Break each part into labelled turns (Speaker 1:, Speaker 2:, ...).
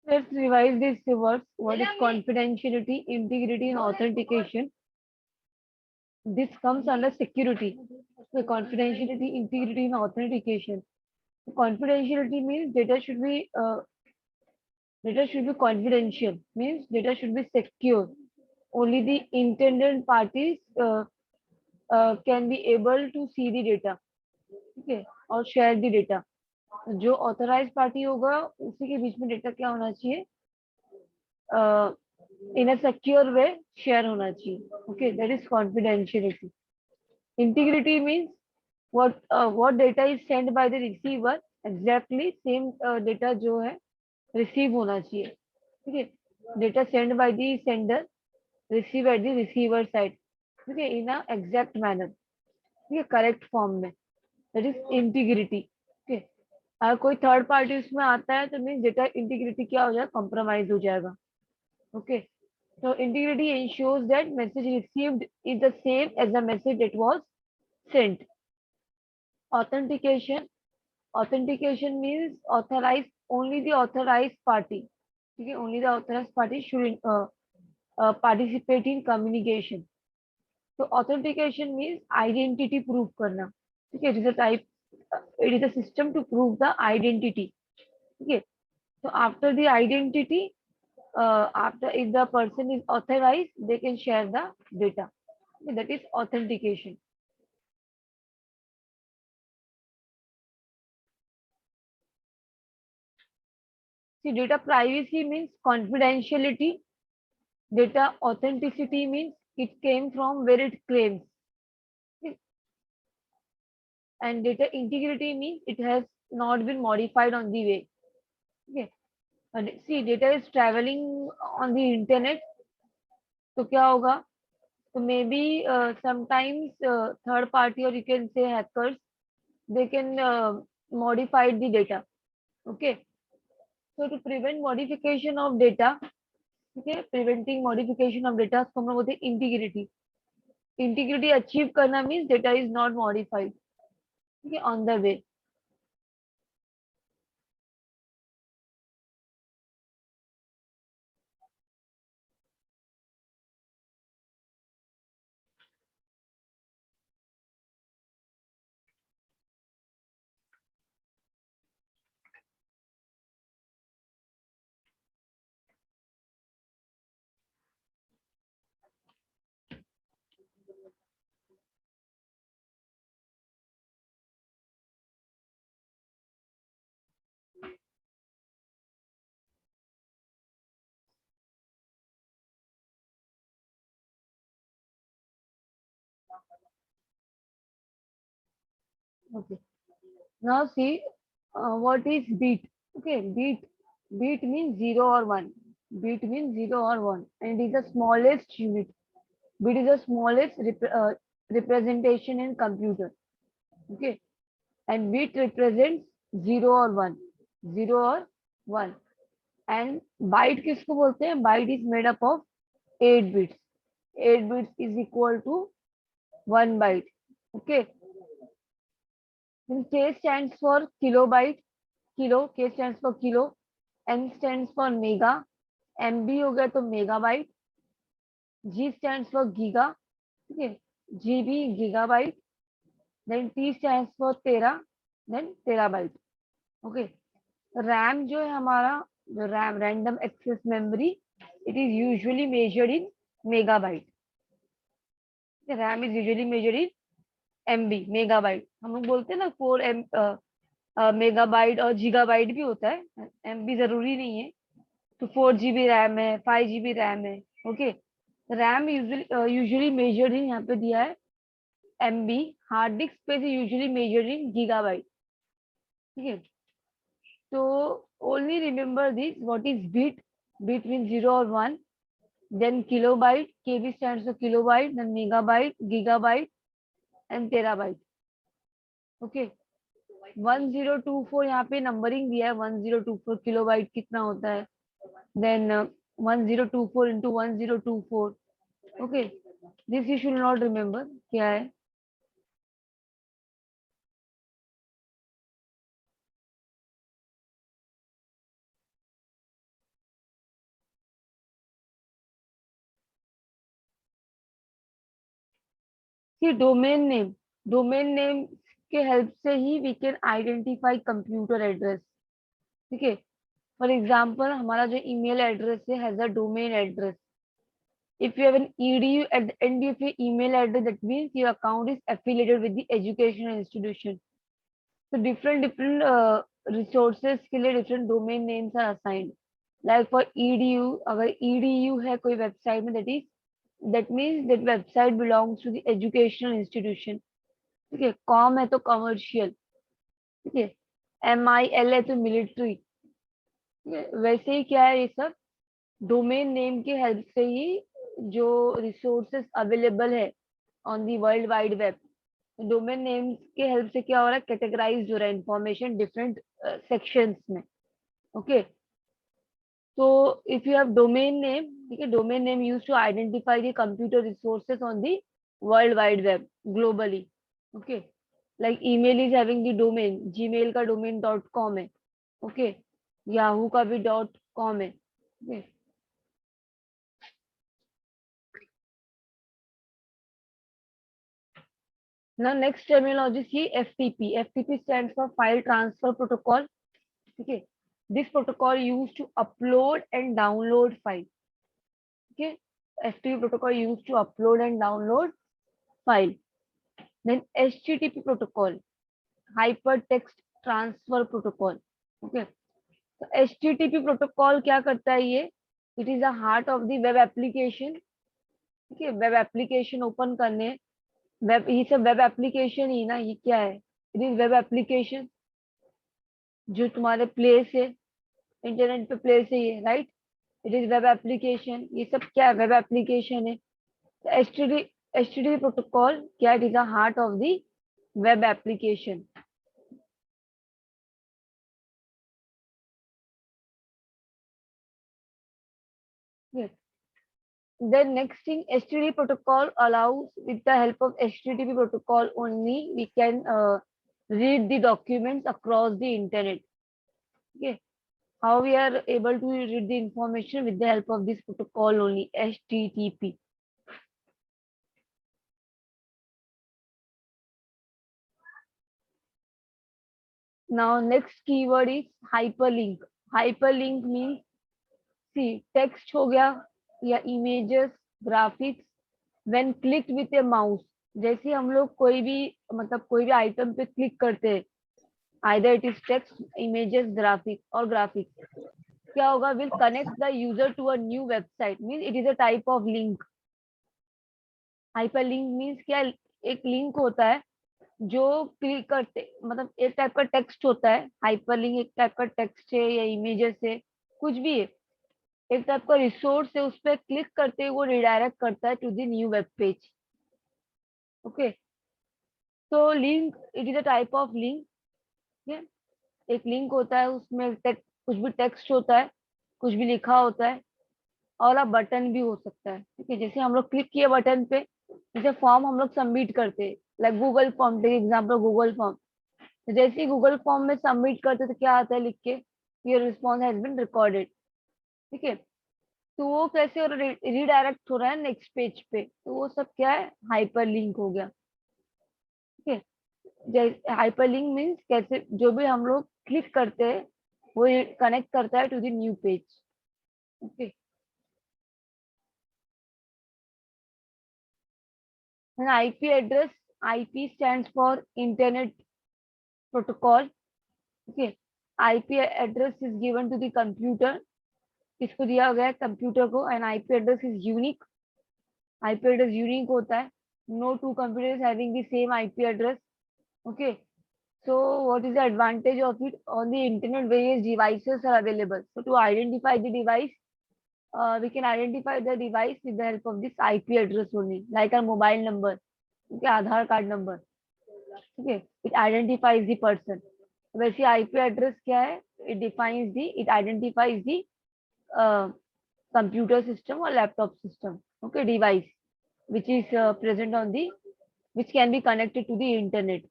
Speaker 1: Let's revise these words. What is confidentiality, integrity, and authentication? This comes under security. The confidentiality, integrity, and authentication. Confidentiality means data should be confidential. Means data should be secure. Only the intended parties can be able to see the data. Okay, और share the data. जो authorise party होगा उसी के बीच में data क्या होना चाहिए, इन a secure way share होना चाहिए. Okay, that is confidentiality. Integrity means what data is sent by the receiver, exactly same data जो है रिसीव होना चाहिए. ठीक है, data send by the sender, receive at the receiver side. ठीक है, इन अ एग्जैक्ट मैनर. ठीक है, करेक्ट फॉर्म में. That is integrity. ठीक है, अगर कोई थर्ड पार्टी उसमें आता है तो मीन्स डेटा इंटीग्रिटी क्या हो जाएगा, कॉम्प्रोमाइज हो जाएगा. Okay, so integrity ensures that message received is the same as the message that was sent. Authentication. Authentication means authorized, only the authorized party. Okay, only the authorized party should participate in communication. So authentication means identity proof करना. Okay, it is a type. It is a system to prove the identity. Okay, so after the identity, after if the person is authorized, they can share the data. Okay, that is authentication. See, data privacy means confidentiality. Data authenticity means it came from where it claims. Okay. And data integrity means it has not been modified on the way. Okay. And see, data is traveling on the internet. तो क्या होगा, so maybe sometimes third party, or you can say hackers, they can modify the data. Okay, so to prevent modification of data, okay, preventing modification of data को हम लोग बोलते हैं integrity. Integrity achieve करना means data is not modified. ठीक है, on the way. Okay, now see what is beat. Okay, beat means 0 or 1. Beat means 0 or 1, and it is the smallest unit. Bit is the smallest representation in computer. Okay, and bit represents 0 or 1. 0 or 1. And byte किसको बोलते हैं, byte is made up of 8 bits. 8 bits is equal to 1 byte. Okay, then K stands for kilobyte. Kilo, K stands for kilo. M stands for mega. MB हो गया तो megabyte. G stands for giga. ठीक है, GB gigabyte. Then T stands for tera. Then terabyte. Okay, RAM जो है हमारा, जो RAM random access memory, it is usually measured in megabyte. RAM is usually measured in MB, megabyte. हम लोग बोलते हैं ना 4 मेगाबाइट और जीगाबाइट भी होता है, MB जरूरी नहीं है. तो 4 GB रैम है, 5 GB रैम है. Okay, RAM usually measured in, यहाँ पे दिया है MB. Hard disk space usually measured in gigabyte. ठीक है, तो only remember this, what is bit. Bit mean 0 और 1. Then kilobyte, KB stands for kilobyte. Then megabyte, gigabyte and terabyte. Okay, 1024 यहाँ पे नंबरिंग दिया है. 1024 किलोबाइट कितना होता है, then 1024 into 1024. Okay, this you should not remember क्या है. सी डोमेन नेम के हेल्प से ही we can identify computer address. ठीक है, फॉर एग्जाम्पल हमारा जो ईमेल एड्रेस है has a domain address. If you have an edu at the end of your email address, that means your account is affiliated with the educational institution. So different resources के लिए different domain names are assigned. Like for edu, अगर edu है कोई website में, that means that website belongs to the educational institution. ठीक है, com है तो commercial, ठीक है, mil है तो military। ठीक है, वैसे ही क्या है ये सब डोमेन नेम की हेल्प से ही जो रिसोर्सेस अवेलेबल है on the world wide web, domain name के हेल्प से क्या हो रहा है, कैटेगराइज हो रहा है इंफॉर्मेशन डिफरेंट सेक्शंस में। ओके, तो if you have domain name, ठीक है, domain name use to identify the computer resources on the world wide web globally. Okay, like email is having the domain, Gmail का domain dot com है। Okay, Yahoo का भी dot com है। okay? Now next terminology see FTP. FTP stands for File Transfer Protocol. Okay, this protocol used to upload and download file. Okay, FTP protocol used to upload and download file. Then HTTP protocol, Hypertext Transfer Protocol. Okay, so HTTP protocol क्या करता है ये? It is the heart of the web application. ठीक है, web application open करने, web ये सब web application ही ना, ये क्या है? इट इज वेब एप्लीकेशन जो तुम्हारे प्लेस है, इंटरनेट पे प्लेस है ये, right? It is web application, ये सब क्या है? वेब एप्लीकेशन है। एचटीटीपी प्रोटोकॉल क्या? It is the heart of the web application. Then next thing, HTTP protocol allows, with the help of HTTP protocol only, we can read the documents across the internet. Okay, how we are able to read the information with the help of this protocol only, HTTP. Now next keyword is hyperlink. Hyperlink means see text हो गया या images, graphics, when clicked with a mouse। जैसे हम लोग कोई भी मतलब कोई भी आइटम पे क्लिक करते हैं, either it is text, images, graphic or graphics, क्या होगा? will connect the user to a new website, means it is a type of link। hyperlink means क्या? एक लिंक होता है जो क्लिक करते, मतलब एक टाइप का टेक्स्ट होता है। हाइपरलिंक एक टाइप का टेक्स्ट है या इमेजेस है, कुछ भी है, एक टाइप का रिसोर्स है, उस पर क्लिक करते ही वो रिडायरेक्ट करता है to the new web page. Okay, तो link it is a type of link. एक लिंक होता है, उसमें कुछ भी टेक्स्ट होता है, कुछ भी लिखा होता है, और अब बटन भी हो सकता है। ठीक है, जैसे हम लोग क्लिक किए बटन पे, जैसे फॉर्म हम लोग सबमिट करते हैं, like Google form, take example Google form. तो जैसे ही गूगल फॉर्म में सबमिट करते तो क्या आता है लिख के? Your response has been recorded. ठीक है, तो वो कैसे रिडायरेक्ट हो रहा है नेक्स्ट पेज पे, तो वो सब क्या है? हाइपर लिंक हो गया। ठीक है, हाइपर लिंक मीन्स कैसे जो भी हम लोग क्लिक करते हैं वो कनेक्ट करता है to the new page. Okay, IP address, IP stands for internet protocol. Okay, IP address is given to the computer, इसको दिया गया है कंप्यूटर को, and IP address is unique. IP address unique होता है, no two computers having the same IP address। Okay, so what is the advantage of it? On the internet various devices are available, so to identify the device, we can identify the device with the help of this IP address only, like our mobile number, okay, Aadhaar card number। okay, it identifies the person। वैसे IP address क्या है? It identifies the uh, computer system or laptop system, okay, device which is present on the, which can be connected to the internet।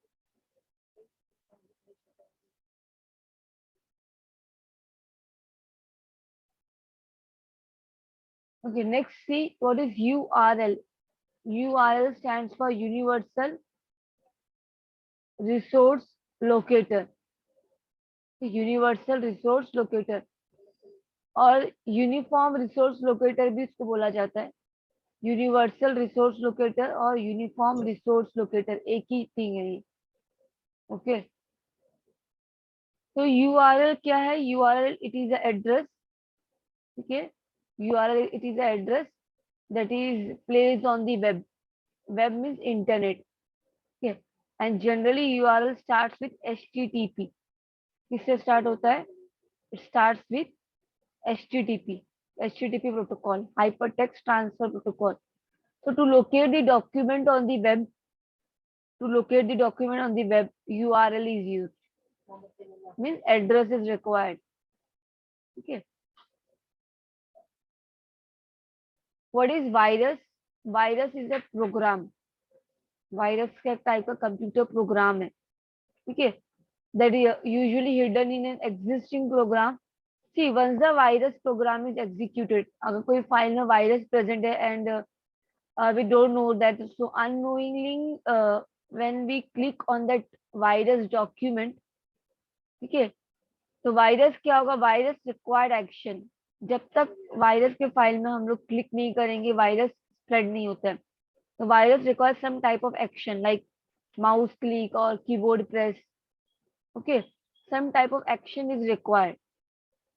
Speaker 1: Okay, next see what is URL. URL stands for universal resource locator, universal resource locator, और uniform resource locator भी इसको बोला जाता है। Universal resource locator और uniform resource locator एक ही thing है ये। ओके, तो यूआरएल क्या है? यूआरएल इट इज एड्रेस, ठीक है। URL it is address that is placed on the web. Web means internet. Okay. And generally URL starts with HTTP. किससे स्टार्ट होता है? It starts with HTTP. HTTP protocol, hypertext transfer protocol. So to locate the document on the web, URL is used. Means address is required. Okay. What is virus? Virus is a program. Virus का एक type का computer program है, ठीक है, that is usually hidden in an existing program. See, once the virus program is executed, अगर कोई file में virus present है and we don't know that, so unknowingly when we click on that virus document, ठीक है, तो virus क्या होगा? Virus required action. जब तक वायरस के फाइल में हम लोग क्लिक नहीं करेंगे वायरस स्प्रेड नहीं होता है। तो virus requires some type of action like mouse click और keyboard press. Okay, some type of action is required.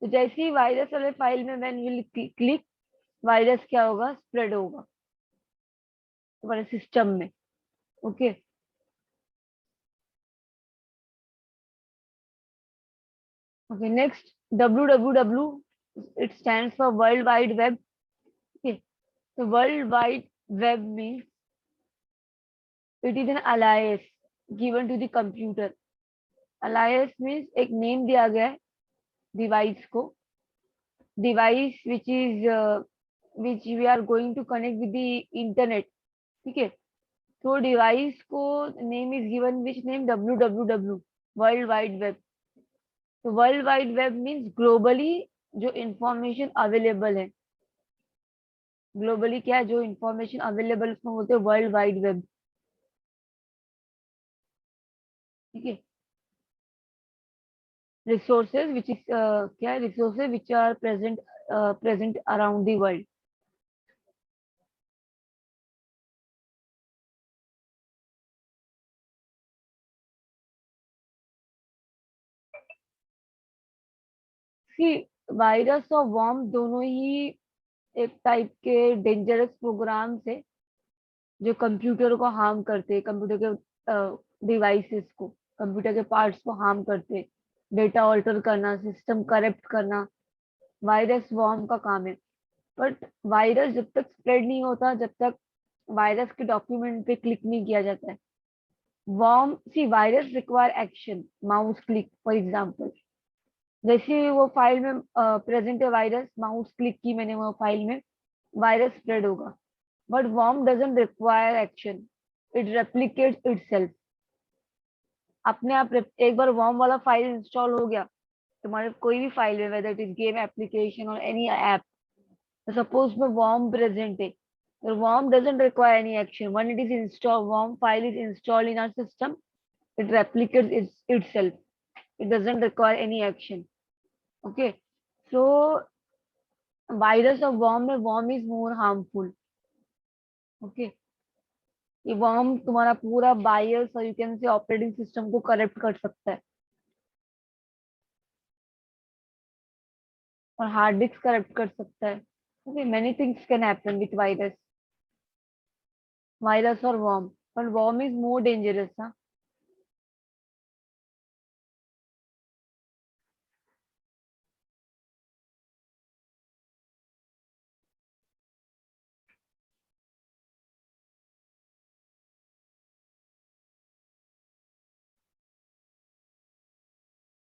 Speaker 1: तो जैसे ही वायरस वाले फाइल में व्हेन विल क्लिक, वायरस क्या होगा? स्प्रेड होगा तुम्हारे सिस्टम में। Okay, okay, next www, it stands for World Wide Web. Okay, so World Wide Web means it is an alias given to the computer. Alias means एक name दिया गया है device को, device which we are going to connect with the internet, ठीक है। तो device को name is given which name? www, world wide web. तो world wide web means globally जो इंफॉर्मेशन अवेलेबल है, ग्लोबली क्या है जो इंफॉर्मेशन अवेलेबल उसको बोलते हैं वर्ल्ड वाइड वेब, ठीक है। रिसोर्सेज विच इज क्या है? Resources which are present around the world. See, virus और वॉर्म दोनों ही एक टाइप के डेंजरस प्रोग्राम्स है जो कंप्यूटर को हार्म करते हैं, कंप्यूटर के डिवाइसेस को, कंप्यूटर के पार्ट्स को हार्म करते हैं, डेटा ऑल्टर करना, सिस्टम करप्ट करना, वायरस वॉर्म का काम है। बट वायरस जब तक स्प्रेड नहीं होता, जब तक वायरस के डॉक्यूमेंट पे क्लिक नहीं किया जाता है। Worm, see, virus require action, mouse click for example. जैसे वो फाइल में प्रेजेंट है वायरस, माउस क्लिक की मैंने वो फाइल में, वायरस स्प्रेड होगा। But worm doesn't require action, it replicates itself। अपने आप एक बार worm वाला फाइल इंस्टॉल हो गया तुम्हारे कोई भी फाइल है, whether it is game application और एनी ऐप, तो सपोज में worm प्रेजेंट है, तो worm doesn't require any action when it is installed, worm file is installed in our system, it replicates itself, it doesn't require any action। Okay, so virus of worm is more harmful। Okay, ये worm तुम्हारा पूरा बायस और you can say operating system को corrupt कर सकता है, और hard disk corrupt कर सकता है। Okay, many things can happen with virus, virus और worm, but worm is more dangerous. हाँ,